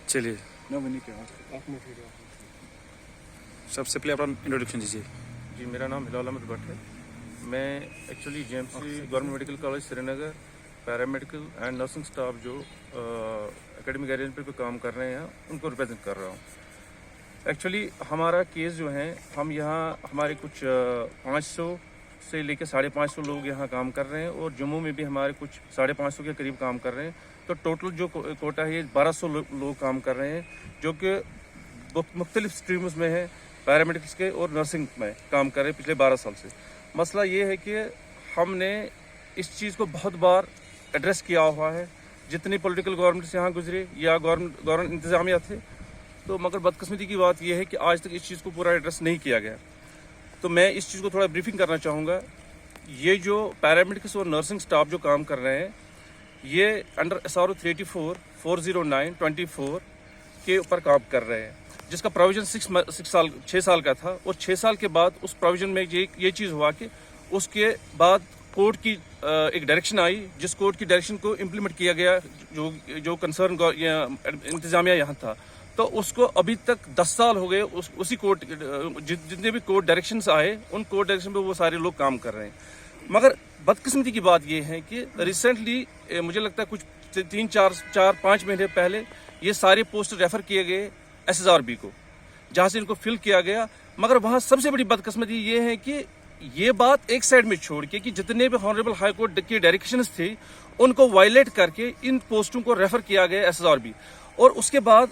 चलिए सबसे पहले अपना इंट्रोडक्शन दीजिए। जी, मेरा नाम हिलाल अहमद भट्ट है। मैं actually JMC government medical college Srinagar paramedical and nursing staff जो एकेडमिक अरेंजमेंट पे काम कर रहे हैं उनको रिप्रेजेंट कर रहा हूँ। एक्चुअली हमारा केस जो है, हम यहाँ हमारे कुछ 500 से लेकर 550 लोग यहाँ काम कर रहे हैं और जम्मू में भी हमारे कुछ 550 के करीब काम कर रहे हैं। तो टोटल जो कोटा है 1200 लोग काम कर रहे हैं, जो कि मुख्तलिफ स्ट्रीम्स में है, पैरामेडिक्स के और नर्सिंग में काम कर रहे हैं पिछले 12 साल से। मसला ये है कि हमने इस चीज़ को बहुत बार एड्रेस किया हुआ है, जितनी पॉलिटिकल गवर्नमेंट्स यहाँ गुजरे या गवर्नमेंट इंतजामिया थे, तो मगर बदकिस्मती की बात यह है कि आज तक इस चीज़ को पूरा एड्रेस नहीं किया गया। तो मैं इस चीज़ को थोड़ा ब्रीफिंग करना चाहूँगा। ये जो पैरामेडिक्स और नर्सिंग स्टाफ जो काम कर रहे हैं, ये अंडर SRO 384 409/24 के ऊपर काम कर रहे हैं, जिसका प्रोविज़न 6 साल का था। और 6 साल के बाद उस प्रोविज़न में ये चीज़ हुआ कि उसके बाद कोर्ट की एक डायरेक्शन आई, जिस कोर्ट की डायरेक्शन को इम्प्लीमेंट किया गया जो कंसर्न इंतजामिया यहाँ था, तो उसको अभी तक 10 साल हो गए। उसी कोर्ट जितने भी कोर्ट डायरेक्शंस आए, उन कोर्ट डायरेक्शन पे वो सारे लोग काम कर रहे हैं। मगर बदकिस्मती की बात ये है कि रिसेंटली मुझे लगता है कुछ 3-4-5 महीने पहले ये सारे पोस्ट रेफर किए गए SSRB को, जहाँ से इनको फिल किया गया। मगर वहाँ सबसे बड़ी बदकिस्मती ये है कि ये बात एक साइड में छोड़ के कि जितने भी ऑनरेबल हाई कोर्ट की डायरेक्शंस थी, उनको वायलेट करके इन पोस्टों को रेफर किया गया SSRB। और उसके बाद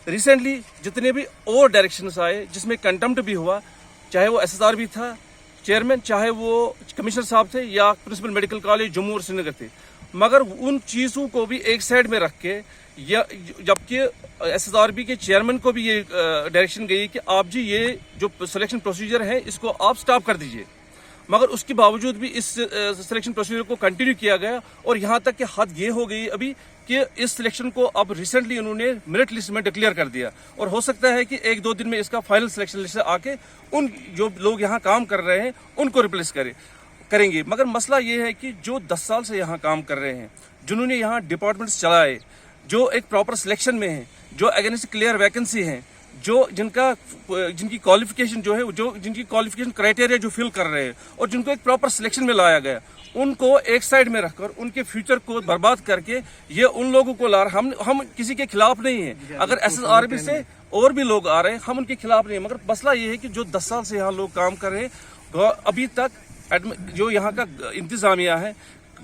रिसेंटली जितने भी और डायरेक्शंस आए, जिसमें कंटेम्प्ट भी हुआ, चाहे वो SSRB था चेयरमैन, चाहे वो कमिश्नर साहब थे या प्रिंसिपल मेडिकल कॉलेज जम्मू और श्रीनगर थे, मगर उन चीज़ों को भी एक साइड में रख के, या जबकि SSRB के चेयरमैन को भी ये डायरेक्शन गई कि आप जी ये जो सिलेक्शन प्रोसीजर है इसको आप स्टॉप कर दीजिए, मगर उसके बावजूद भी इस सिलेक्शन प्रोसीजर को कंटिन्यू किया गया। और यहाँ तक कि हद ये हो गई अभी कि इस सिलेक्शन को अब रिसेंटली उन्होंने मेरिट लिस्ट में डिक्लेयर कर दिया, और हो सकता है कि 1-2 दिन में इसका फाइनल सिलेक्शन लिस्ट से आके उन जो लोग यहाँ काम कर रहे हैं उनको रिप्लेस करेंगे। मगर मसला ये है कि जो 10 साल से यहाँ काम कर रहे हैं, जिन्होंने यहाँ डिपार्टमेंट्स चलाए, जो एक प्रॉपर सिलेक्शन में है, जो अगेंस्ट क्लियर वैकेंसी है, जो जिनकी क्वालिफिकेशन जो है, जो जिनकी क्वालिफिकेशन क्राइटेरिया जो फिल कर रहे हैं, और जिनको एक प्रॉपर सिलेक्शन में लाया गया, उनको एक साइड में रखकर उनके फ्यूचर को बर्बाद करके ये उन लोगों को ला रहे। हम किसी के खिलाफ नहीं है, अगर SSRB से और भी लोग आ रहे हैं, हम उनके खिलाफ नहीं है। मगर मसला ये है कि जो 10 साल से यहाँ लोग काम कर रहे हैं, अभी तक जो यहाँ का इंतजामिया है,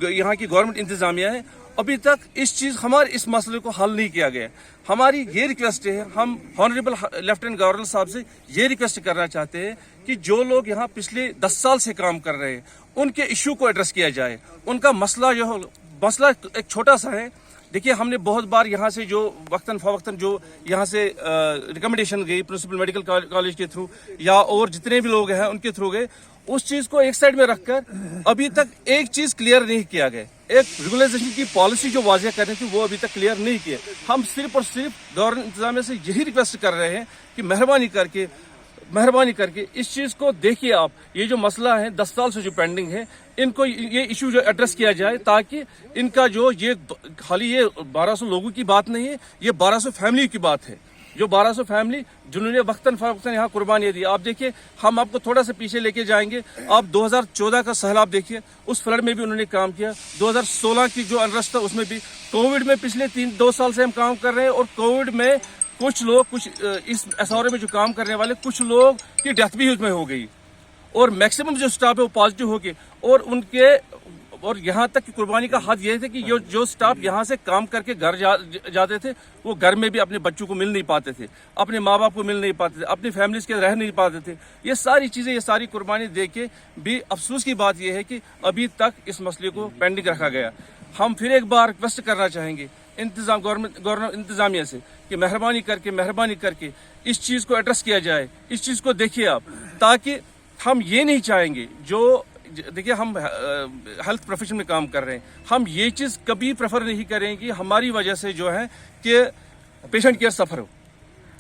यहाँ की गवर्नमेंट इंतजामिया है, अभी तक हमारे इस मसले को हल नहीं किया गया। हमारी ये रिक्वेस्ट है, हम ऑनरेबल लेफ्टिनेंट गवर्नर साहब से ये रिक्वेस्ट करना चाहते हैं कि जो लोग यहाँ पिछले 10 साल से काम कर रहे हैं, उनके इश्यू को एड्रेस किया जाए। उनका मसला एक छोटा सा है। देखिए, हमने बहुत बार यहाँ से जो वक्तन फवक्तन जो यहाँ से रिकमेंडेशन गई प्रिंसिपल मेडिकल कॉलेज के थ्रू या और जितने भी लोग हैं उनके थ्रू गए, उस चीज़ को एक साइड में रखकर अभी तक एक चीज़ क्लियर नहीं किया गया। एक रेगुलाइजेशन की पॉलिसी जो वाज़ेह करनी थी वो अभी तक क्लियर नहीं की है। हम सिर्फ और सिर्फ गवर्नमेंट इंतजामिया से यही रिक्वेस्ट कर रहे हैं कि मेहरबानी करके इस चीज़ को देखिए आप। ये जो मसला है 10 साल से जो पेंडिंग है, इनको ये इशू जो एड्रेस किया जाए, ताकि इनका जो ये खाली ये 1200 लोगों की बात नहीं है, ये 1200 फैमिली की बात है। जो 1200 फैमिली जिन्होंने वक्तन फवक्तन यहाँ कुर्बानियाँ दी। आप देखिए, हम आपको थोड़ा सा पीछे लेके जाएंगे। आप 2014 का सैलाब देखिए, उस फ्लड में भी उन्होंने काम किया। 2016 की जो अनरेस्ट था उसमें भी, कोविड में पिछले 2 साल से हम काम कर रहे हैं, और कोविड में कुछ इस SRO में जो काम करने वाले कुछ लोग की डेथ भी उसमें हो गई, और मैक्सिमम जो स्टाफ है वो पॉजिटिव हो गए, और اور یہاں تک کہ قربانی کا حد یہ تھا کہ جو سٹاف یہاں سے کام کر کے گھر جاتے تھے وہ گھر میں بھی اپنے بچوں کو مل نہیں پاتے تھے, اپنے ماں باپ کو مل نہیں پاتے تھے, اپنی فیملیز کے رہ نہیں پاتے تھے. یہ ساری چیزیں, یہ ساری قربانی دیکھ کے بھی افسوس کی بات یہ ہے کہ ابھی تک اس مسئلے کو پینڈنگ رکھا گیا. ہم پھر ایک بار ریکویسٹ کرنا چاہیں گے گورنمنٹ انتظامیہ سے کہ مہربانی کر کے اس چیز کو ایڈریس کیا جائے, اس چیز کو دیکھیے آپ, تاکہ ہم یہ نہیں چاہیں گے. جو دیکھیے ہم ہیلتھ پروفیشن میں کام کر رہے ہیں, ہم یہ چیز کبھی پریفر نہیں کریں کہ ہماری وجہ سے جو ہے کہ پیشنٹ کیئر سفر ہو,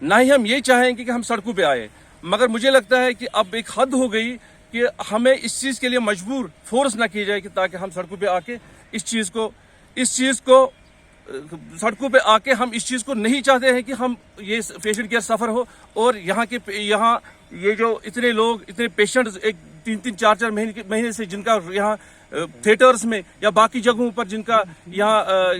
نہ ہی ہم یہ چاہیں گے کہ ہم سڑکوں پہ آئے. مگر مجھے لگتا ہے کہ اب ایک حد ہو گئی کہ ہمیں اس چیز کے لیے مجبور فورس نہ کی جائے کہ تاکہ ہم سڑکوں پہ آ کے اس چیز کو سڑکوں پہ آ کے ہم اس چیز کو نہیں چاہتے ہیں کہ ہم یہ پیشنٹ کیئر سفر ہو. اور یہاں یہ جو اتنے لوگ, اتنے پیشنٹس ایک 3-4 مہینے سے جن کا یہاں تھیٹرز میں یا باقی جگہوں پر جن کا یہاں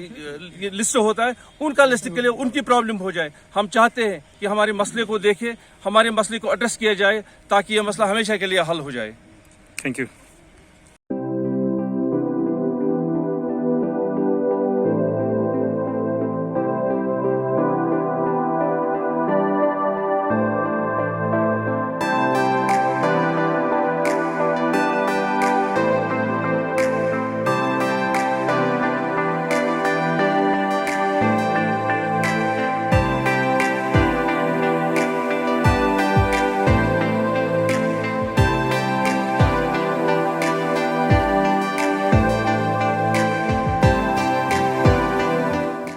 لسٹ ہوتا ہے, ان کا لسٹ کے لیے ان کی پرابلم ہو جائے. ہم چاہتے ہیں کہ ہمارے مسئلے کو دیکھیں, ہمارے مسئلے کو ایڈریس کیا جائے تاکہ یہ مسئلہ ہمیشہ کے لیے حل ہو جائے. Thank you.